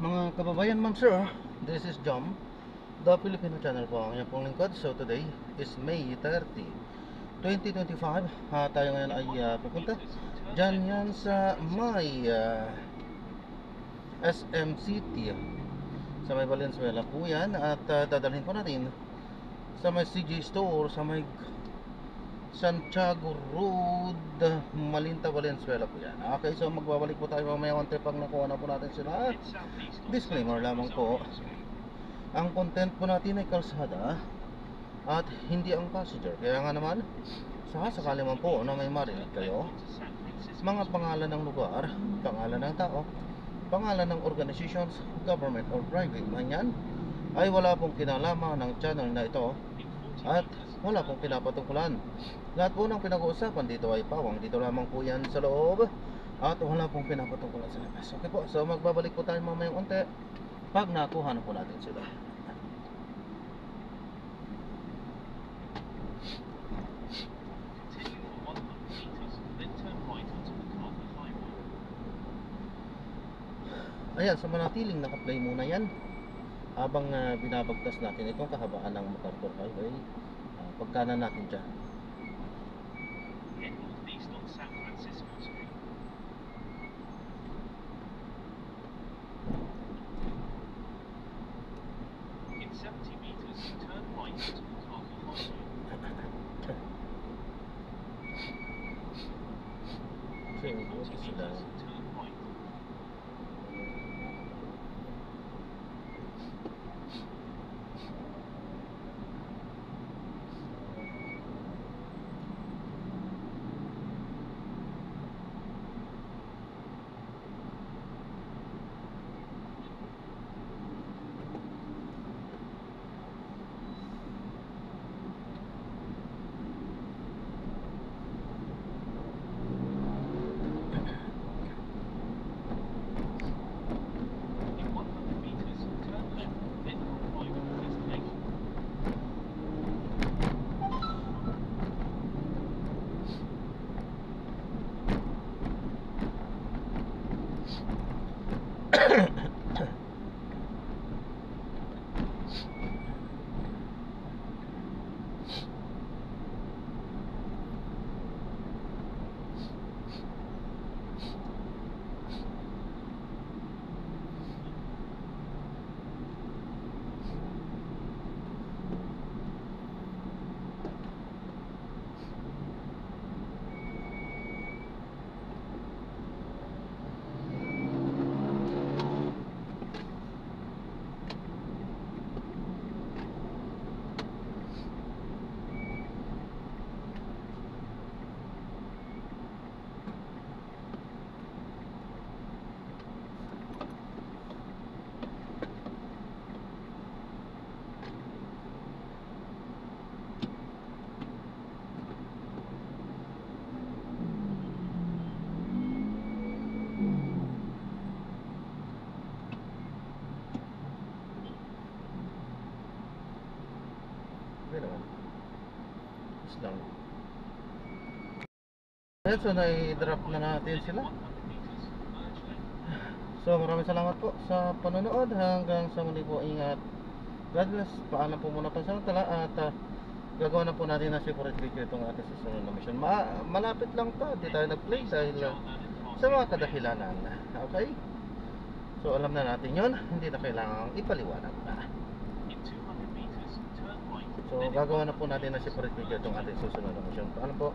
Mga kababayan, ma'am sir, this is Jom, the Filipino channel po ang inyong pong lingkod. So today is May 30, 2025. Tayo ngayon ay pupunta dyan yan sa may SM City, sa may Valenzuela po yan. At dadalhin po natin sa may CJ Store, sa may Santiago Road, Malinta, Valenzuela po yan. Okay, so magbabalik po tayo mamaya konti pag nakuha na po natin sila. Disclaimer lamang po, ang content po natin ay kalsada at hindi ang passenger. Kaya nga naman, sakali man po na may marinig kayo, mga pangalan ng lugar, pangalan ng tao, pangalan ng organizations, government or private man yan, ay wala pong kinalaman ng channel na ito at wala pong pinapatungkulan. Lahat po ng pinag-uusapan dito ay pawang dito lamang po yan sa loob at wala pong pinapatungkulan sa labas. Okay po, so magbabalik po tayo mamayang unti pag nakuha na po natin sila. Ayan, sa manatiling naka-play muna yan habang binabagtas natin itong kahabaan ng MacArthur Highway. Pagkanan natin dyan. Head northeast on San Francisco Street. In 70 meters, turn right onto MacArthur Highway. In 40 meters, turn right. Lang. Ayan, so na-drop na natin sila. So maraming salamat po sa panonood. Hanggang sa muli po, ingat. God bless. Paalam po muna pansamantala at gagawa na po natin na separate video itong ating susunod na mission. Malapit lang to, di tayo nag-play dahil sa mga kadahilanan. Okay? So alam na natin yon, hindi na kailangang ipaliwanag na. So gagawa na po natin na separate video itong ating susunod na mission. Paalam po.